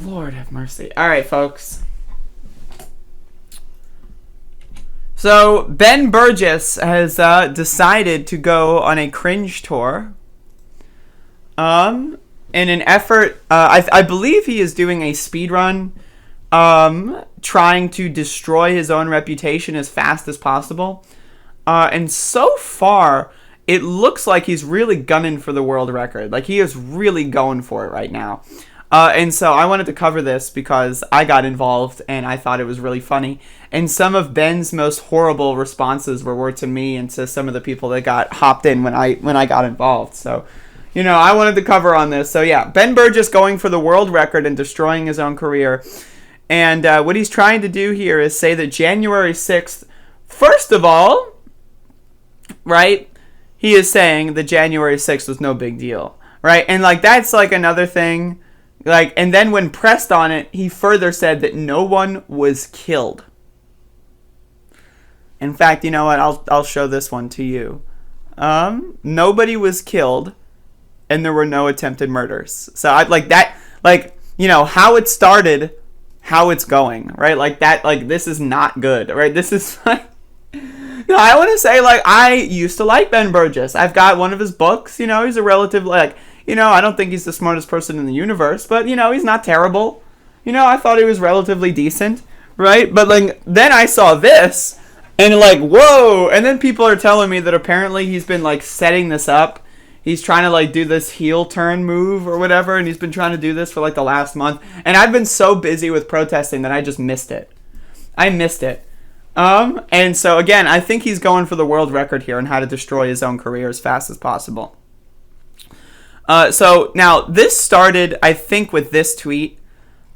Lord have mercy. All right, folks. So Ben Burgis has decided to go on a cringe tour. In an effort, I believe he is doing a speed run, trying to destroy his own reputation as fast as possible. And so far, it looks like he's really gunning for the world record. Like, he is really going for it right now. And so I wanted to cover this because I got involved and I thought it was really funny. And some of Ben's most horrible responses were to me and to some of the people that got hopped in when I got involved. So, you know, I wanted to cover on this. So yeah, Ben Burgis going for the world record and destroying his own career. And what he's trying to do here is say that January 6th, first of all, right, he is saying that January 6th was no big deal, right? And like, that's like another thing. Like, and then when pressed on it, he further said that no one was killed. In fact, you know what? I'll show this one to you. Nobody was killed, and there were no attempted murders. So I like that. Like, you know how it started, how it's going, right? Like that. Like, this is not good, right? This is like. No, I want to say, like, I used to like Ben Burgis. I've got one of his books. You know, he's a relative, like. You know, I don't think he's the smartest person in the universe, but, you know, he's not terrible. You know, I thought he was relatively decent, right? But, like, then I saw this, and, like, whoa! And then people are telling me that apparently he's been, like, setting this up. He's trying to, like, do this heel turn move or whatever, and he's been trying to do this for, like, the last month. And I've been so busy with protesting that I just missed it. I missed it. And so, again, I think he's going for the world record here on how to destroy his own career as fast as possible. So now this started, I think, with this tweet.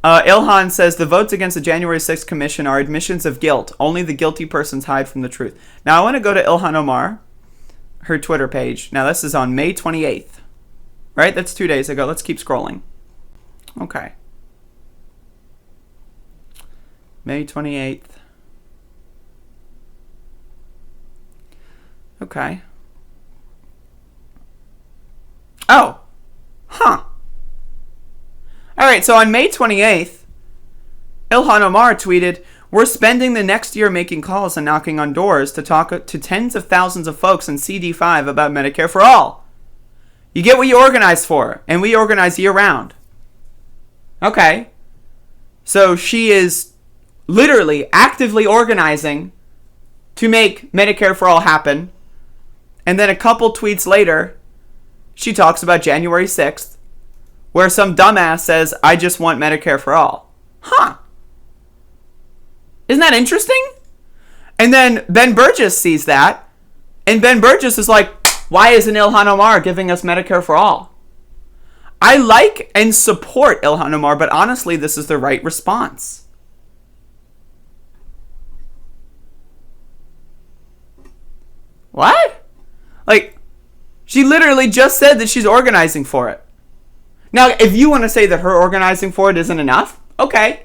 Ilhan says the votes against the January 6th commission are admissions of guilt. Only the guilty persons hide from the truth. Now I want to go to Ilhan Omar, her Twitter page. Now this is on May 28th, right? That's 2 days ago. Let's keep scrolling. Okay. May 28th. Okay. Oh. Huh. Alright, so on May 28th, Ilhan Omar tweeted, "We're spending the next year making calls and knocking on doors to talk to tens of thousands of folks in CD5 about Medicare for all. You get what you organize for, and we organize year-round." Okay. So she is literally actively organizing to make Medicare for all happen. And then a couple tweets later, she talks about January 6th, where some dumbass says, "I just want Medicare for all." Huh. Isn't that interesting? And then Ben Burgis sees that, and Ben Burgis is like, "Why isn't Ilhan Omar giving us Medicare for all?" I like and support Ilhan Omar, but honestly, this is the right response. What? Like, she literally just said that she's organizing for it. Now, if you want to say that her organizing for it isn't enough, okay.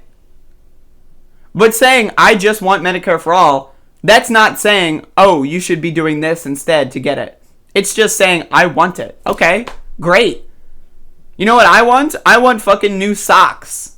But saying, "I just want Medicare for all," that's not saying, "Oh, you should be doing this instead to get it." It's just saying, "I want it." Okay, great. You know what I want? I want fucking new socks.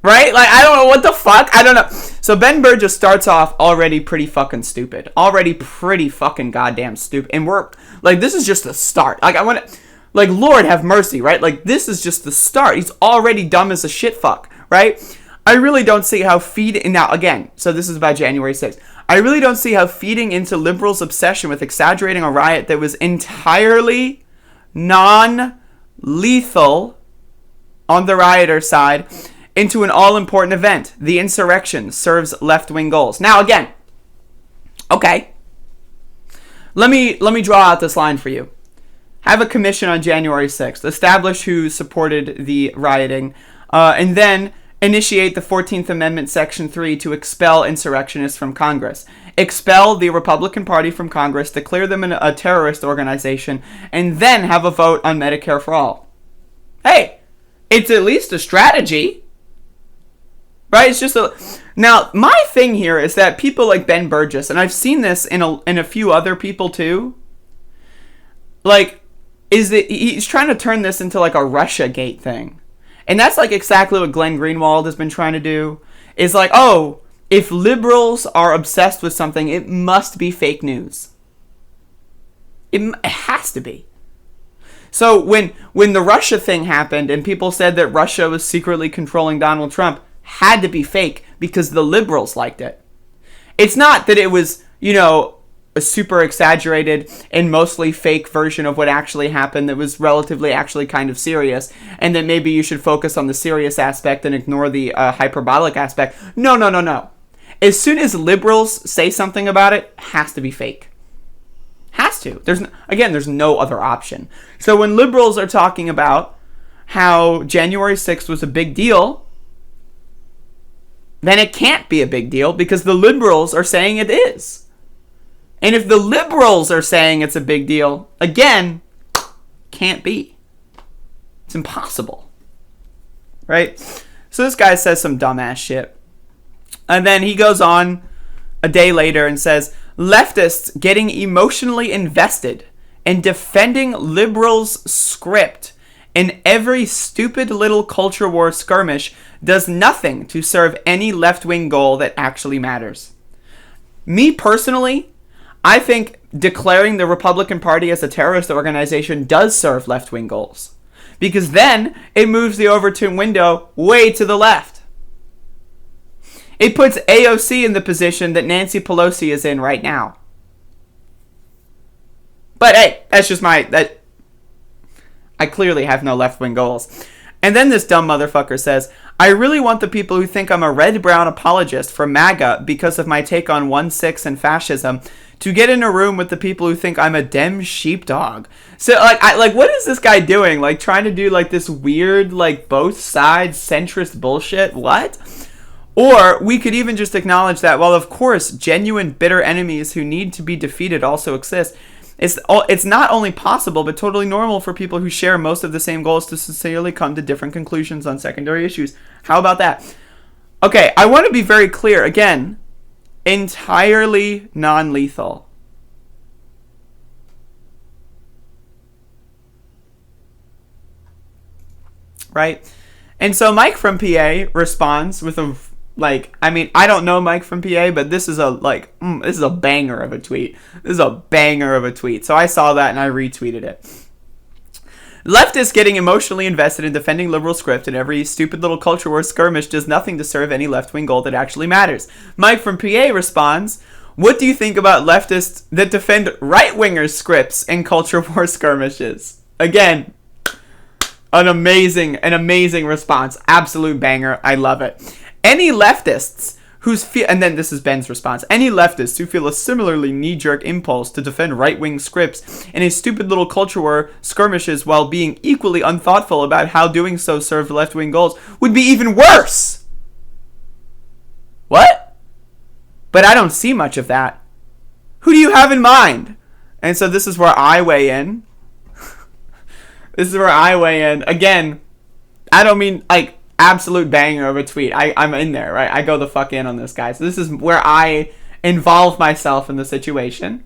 Right? Like, I don't know what the fuck. I don't know. So Ben Burgis starts off already pretty fucking stupid. Already pretty fucking goddamn stupid. And we're, like, this is just the start. Like, I want to, like, Lord have mercy, right? Like, this is just the start. He's already dumb as a shit fuck, right? I really don't see how feeding, now, again, so this is about January 6th. I really don't see how feeding into liberals' obsession with exaggerating a riot that was entirely non-lethal on the rioter side into an all-important event. The insurrection serves left-wing goals. Now, again, okay, let me draw out this line for you. Have a commission on January 6th. Establish who supported the rioting, and then initiate the 14th Amendment, Section 3, to expel insurrectionists from Congress. Expel the Republican Party from Congress, declare them a terrorist organization, and then have a vote on Medicare for all. Hey, it's at least a strategy. Right? It's just a... Now, my thing here is that people like Ben Burgis, and I've seen this in a few other people too, like, is that he's trying to turn this into like a Russiagate thing. And that's like exactly what Glenn Greenwald has been trying to do. Is like, oh, if liberals are obsessed with something, it must be fake news. It has to be. So when the Russia thing happened and people said that Russia was secretly controlling Donald Trump, had to be fake because the liberals liked it. It's not that it was, a super exaggerated and mostly fake version of what actually happened that was relatively actually kind of serious, and that maybe you should focus on the serious aspect and ignore the hyperbolic aspect. No. As soon as liberals say something about it, has to be fake. Has to. There's no other option. So when liberals are talking about how January 6th was a big deal, then it can't be a big deal because the liberals are saying it is. And if the liberals are saying it's a big deal, again, can't be. It's impossible. Right? So this guy says some dumbass shit. And then he goes on a day later and says, leftists getting emotionally invested in defending liberals' script in every stupid little culture war skirmish does nothing to serve any left-wing goal that actually matters. Me personally, I think declaring the Republican Party as a terrorist organization does serve left-wing goals. Because then it moves the Overton window way to the left. It puts AOC in the position that Nancy Pelosi is in right now. But hey, that's just I clearly have no left-wing goals. And then this dumb motherfucker says, I really want the people who think I'm a red-brown apologist for MAGA because of my take on 1/6 and fascism to get in a room with the people who think I'm a Dem sheepdog. So, what is this guy doing? Like, trying to do, like, this weird, like, both sides centrist bullshit? What? Or we could even just acknowledge that, while of course genuine bitter enemies who need to be defeated also exist, it's not only possible but totally normal for people who share most of the same goals to sincerely come to different conclusions on secondary issues. How about that? Okay, I want to be very clear. Again, entirely non-lethal. Right? And so Mike from PA responds with a I don't know Mike from PA, but this is a banger of a tweet. This is a banger of a tweet. So I saw that and I retweeted it. Leftists getting emotionally invested in defending liberal script in every stupid little culture war skirmish does nothing to serve any left-wing goal that actually matters. Mike from PA responds, what do you think about leftists that defend right-wingers scripts in culture war skirmishes? Again, an amazing response. Absolute banger. I love it. Any leftists and then this is Ben's response. Any leftists who feel a similarly knee-jerk impulse to defend right-wing scripts in a stupid little culture war skirmishes while being equally unthoughtful about how doing so served left-wing goals would be even worse. What? But I don't see much of that. Who do you have in mind? And so this is where I weigh in. Again, I don't mean absolute banger of a tweet. I'm in there, right? I go the fuck in on this guy. So this is where I involve myself in the situation.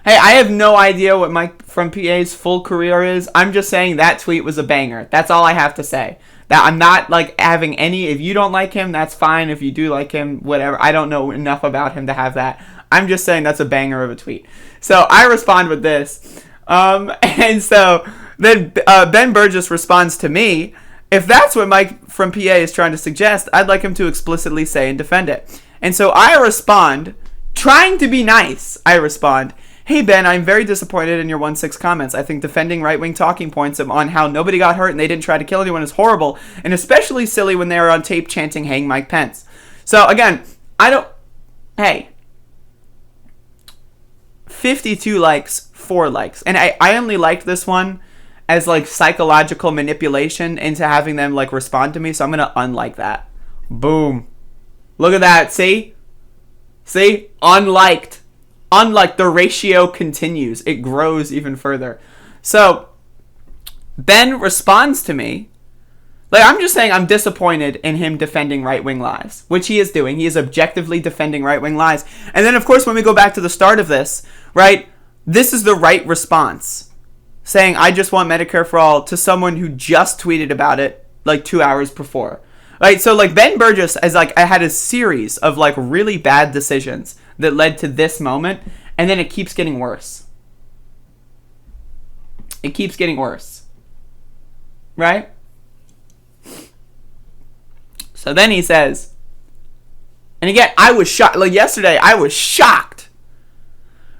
Hey, I have no idea what Mike from PA's full career is. I'm just saying that tweet was a banger. That's all I have to say. That I'm not having any. If you don't like him, that's fine. If you do like him, whatever. I don't know enough about him to have that. I'm just saying that's a banger of a tweet. So I respond with this. And so then Ben Burgis responds to me, if that's what Mike from PA is trying to suggest, I'd like him to explicitly say and defend it. And so I respond, trying to be nice, hey Ben, I'm very disappointed in your 1/6 comments. I think defending right-wing talking points on how nobody got hurt and they didn't try to kill anyone is horrible, and especially silly when they are on tape chanting hang Mike Pence. So again, 52 likes, 4 likes. And I only liked this one as psychological manipulation into having them respond to me, so I'm gonna unlike that. Boom. Look at that. See? Unliked. Unlike, the ratio continues. It grows even further. So Ben responds to me. I'm just saying I'm disappointed in him defending right-wing lies, which he is doing. He is objectively defending right-wing lies. And then, of course, when we go back to the start of this, right, this is the right response. saying, I just want Medicare for all, to someone who just tweeted about it like 2 hours before. Right? So like Ben Burgis is like, I had a series of like really bad decisions that led to this moment, and then it keeps getting worse. It keeps getting worse. Right? So then he says, and again, I was shocked. Like yesterday, I was shocked.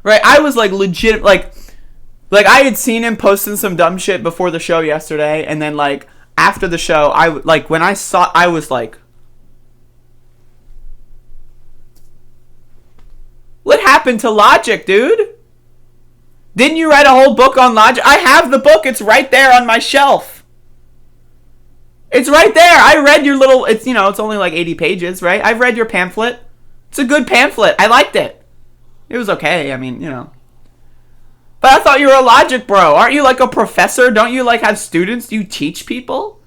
Right? I was like legit, like I had seen him posting some dumb shit before the show yesterday, and then like after the show, when I saw, I was like, what happened to logic, dude? Didn't you write a whole book on logic? I have the book. It's right there on my shelf. It's right there. I read your little, it's only like 80 pages, right? I've read your pamphlet. It's a good pamphlet. I liked it. It was okay. I mean, But I thought you were a logic bro. Aren't you like a professor? Don't you like have students? Do you teach people?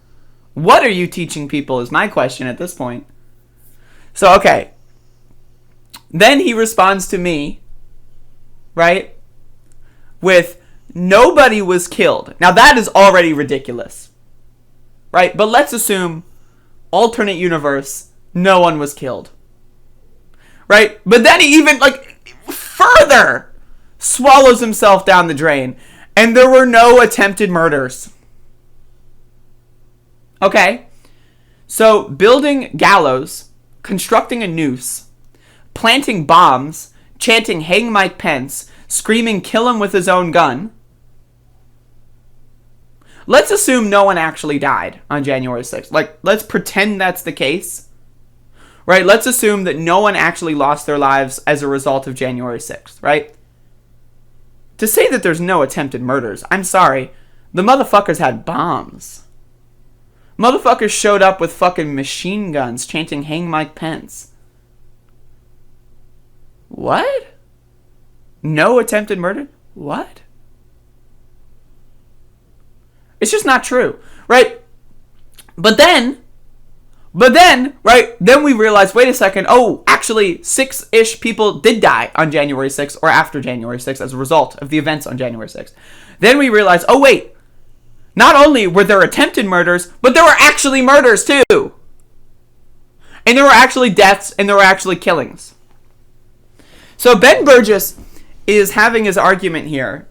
What are you teaching people is my question at this point. So, okay. Then he responds to me, right? With, nobody was killed. Now that is already ridiculous. Right? But let's assume, alternate universe, no one was killed. Right? But then he even, further swallows himself down the drain. And there were no attempted murders. Okay? So, building gallows, constructing a noose, planting bombs, chanting hang Mike Pence, screaming kill him with his own gun. Let's assume no one actually died on January 6th. Let's pretend that's the case. Right? Let's assume that no one actually lost their lives as a result of January 6th, right? To say that there's no attempted murders, I'm sorry. The motherfuckers had bombs. Motherfuckers showed up with fucking machine guns chanting hang Mike Pence. What? No attempted murder? What? It's just not true, right? But then, right, then we realize, wait a second, actually 6-ish people did die on January 6th or after January 6th as a result of the events on January 6th. Then we realize, wait, not only were there attempted murders, but there were actually murders too. And there were actually deaths and there were actually killings. So Ben Burgis is having his argument here.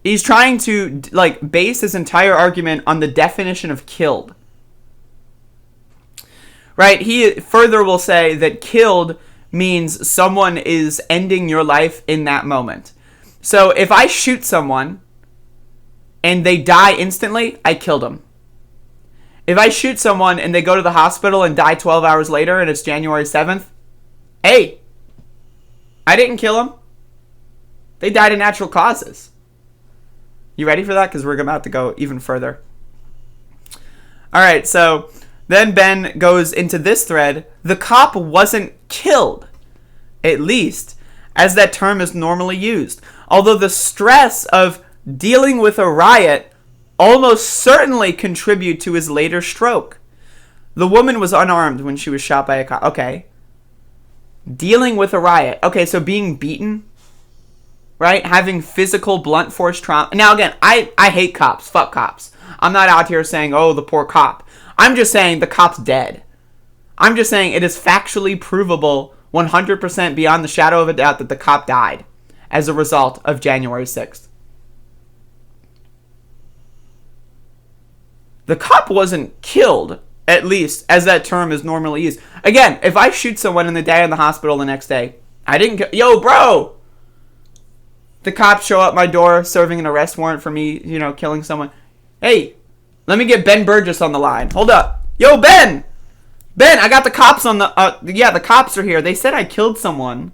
He's trying to base his entire argument on the definition of killed. Right? He further will say that killed means someone is ending your life in that moment. So if I shoot someone and they die instantly, I killed them. If I shoot someone and they go to the hospital and die 12 hours later and it's January 7th, hey, I didn't kill them. They died of natural causes. You ready for that? Because we're about to go even further. Alright, so then Ben goes into this thread. The cop wasn't killed, at least, as that term is normally used. Although the stress of dealing with a riot almost certainly contribute to his later stroke. The woman was unarmed when she was shot by a cop. Okay. Dealing with a riot. Okay, so being beaten, right? Having physical blunt force trauma. Now again, I hate cops. Fuck cops. I'm not out here saying, the poor cop. I'm just saying the cop's dead. I'm just saying it is factually provable 100% beyond the shadow of a doubt that the cop died as a result of January 6th. The cop wasn't killed, at least, as that term is normally used. Again, if I shoot someone and they die in the hospital the next day, I didn't kill... Yo, bro! The cops show up my door serving an arrest warrant for me, killing someone. Hey, let me get Ben Burgis on the line. Hold up. Yo, Ben! Ben, I got the cops on the... the cops are here. They said I killed someone.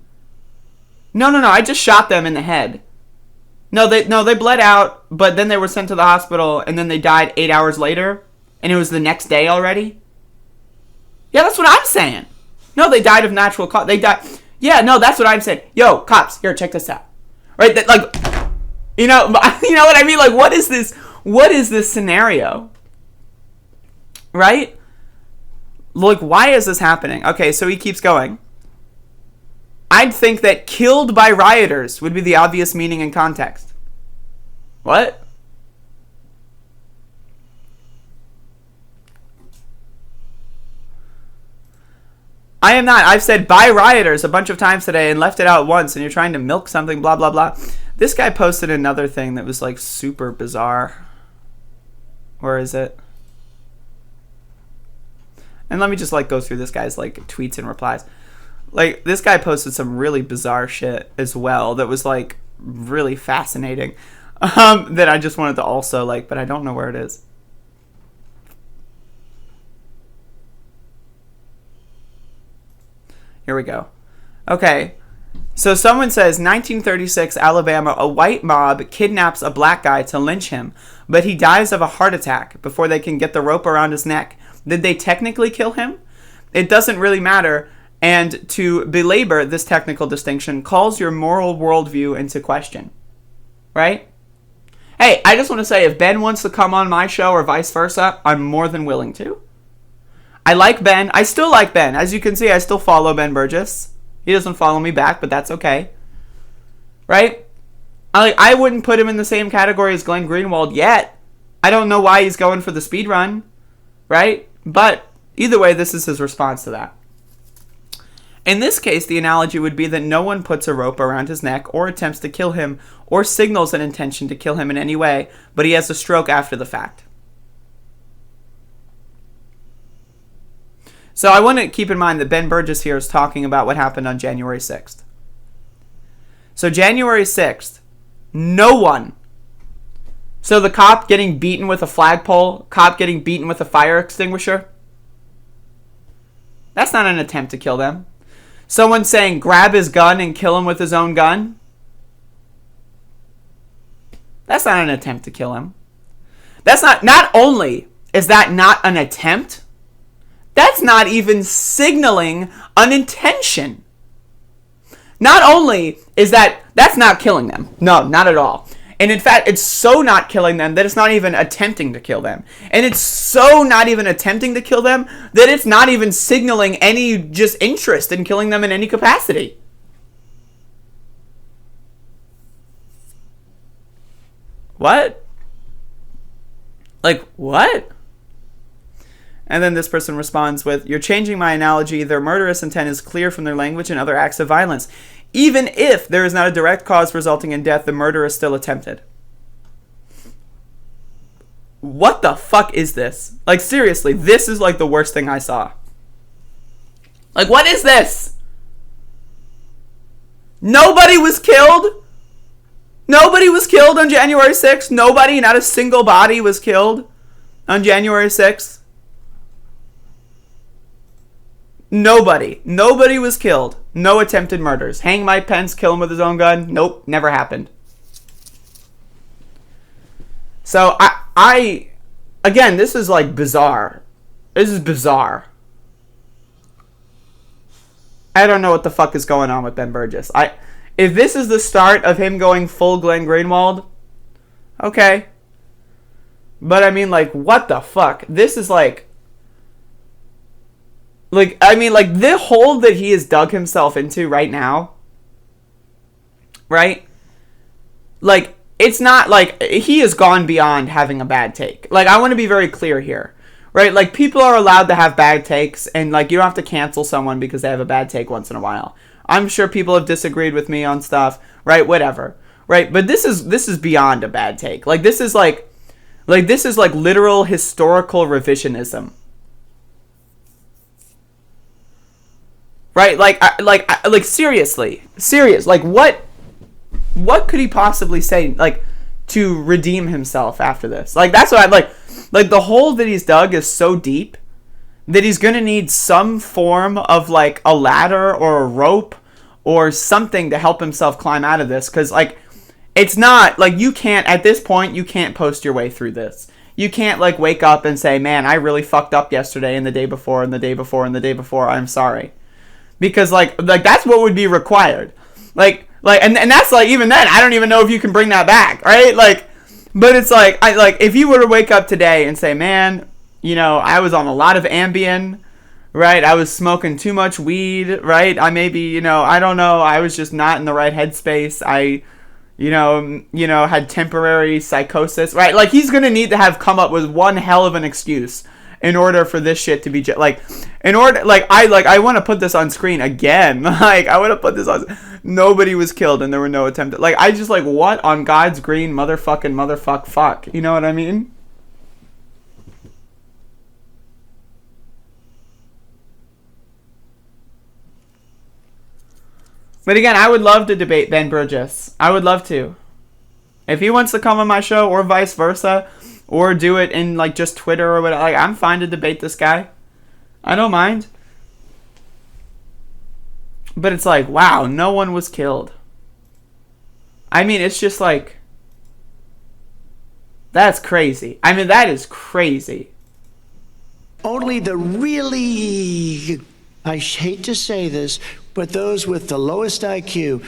No, I just shot them in the head. No, they bled out, but then they were sent to the hospital, and then they died 8 hours later, and it was the next day already? Yeah, that's what I'm saying. No, they died of natural cause. They died... Yeah, no, that's what I'm saying. Yo, cops, here, check this out. Right? You know what I mean? What is this? What is this scenario? Right? Why is this happening? Okay, so he keeps going. I'd think that killed by rioters would be the obvious meaning and context. What? I am not. I've said bye rioters a bunch of times today and left it out once, and you're trying to milk something, blah, blah, blah. This guy posted another thing that was like super bizarre. Where is it? And let me just like go through this guy's like tweets and replies. Like, this guy posted some really bizarre shit as well that was like really fascinating. That I just wanted to also like, but I don't know where it is. Here we go. Okay. So someone says, 1936 Alabama, a white mob kidnaps a black guy to lynch him, but he dies of a heart attack before they can get the rope around his neck. Did they technically kill him? It doesn't really matter, and to belabor this technical distinction calls your moral worldview into question. Right? Hey, I just want to say, if Ben wants to come on my show or vice versa, I'm more than willing to. I like Ben. I still like Ben. As you can see, I still follow Ben Burgis. He doesn't follow me back, but that's okay. Right? I wouldn't put him in the same category as Glenn Greenwald yet. I don't know why he's going for the speed run. Right? But either way, this is his response to that. In this case, the analogy would be that no one puts a rope around his neck or attempts to kill him or signals an intention to kill him in any way, but he has a stroke after the fact. So I want to keep in mind that Ben Burgis here is talking about what happened on January 6th. So January 6th, no one. So the cop getting beaten with a flagpole, cop getting beaten with a fire extinguisher, that's not an attempt to kill them. Someone saying grab his gun and kill him with his own gun, that's not an attempt to kill him. That's not only is that not an attempt, that's not even signaling an intention. Not only is that's not killing them. No, not at all. And in fact, it's so not killing them that it's not even attempting to kill them. And it's so not even attempting to kill them that it's not even signaling any just interest in killing them in any capacity. What? Like, what? And then this person responds with, you're changing my analogy. Their murderous intent is clear from their language and other acts of violence. Even if there is not a direct cause resulting in death, the murder is still attempted. What the fuck is this? Like, seriously, this is like the worst thing I saw. Like, what is this? Nobody was killed? Nobody was killed on January 6th? Nobody, not a single body was killed on January 6th? Nobody was killed. No attempted murders. Hang Mike Pence, kill him with his own gun. Nope, never happened. So I again, this is like bizarre. This is bizarre. I don't know what the fuck is going on with Ben Burgis. If this is the start of him going full Glenn Greenwald, okay. But I mean, like, what the fuck? This is like, I mean, like, the hole that he has dug himself into right now, right? Like, it's not like he has gone beyond having a bad take. Like, I want to be very clear here, right? Like, people are allowed to have bad takes, and, like, you don't have to cancel someone because they have a bad take once in a while. I'm sure people have disagreed with me on stuff, right? Whatever, right? But this is beyond a bad take. Like, this is like literal historical revisionism. Right, like seriously, like what could he possibly say, like, to redeem himself after this? Like, that's what like the hole that he's dug is so deep that he's gonna need some form of like a ladder or a rope or something to help himself climb out of this, because like it's not like you can't at this point you can't post your way through this. You can't like wake up and say, man, I really fucked up yesterday and the day before and the day before and the day before. I'm sorry. Because like that's what would be required, and that's like, even then I don't even know if you can bring that back, right? Like, but it's like if you were to wake up today and say, man, you know, I was on a lot of Ambien, right? I was smoking too much weed, right? I maybe, you know, I don't know, I was just not in the right headspace. I, you know, had temporary psychosis, right? Like, he's gonna need to have come up with one hell of an excuse in order for this shit to be like, in order, like I want to put this on screen again. Like I want to put this on. Nobody was killed and there were no attempted. Like I just like, what on God's green motherfuck fuck. You know what I mean? But again, I would love to debate Ben Burgis. I would love to. If he wants to come on my show, or vice versa, or do it in like just Twitter or whatever, like I'm fine to debate this guy. I don't mind. But it's like, wow, no one was killed. I mean, it's just like, that's crazy. I mean, that is crazy. Only the really, I hate to say this, but those with the lowest IQ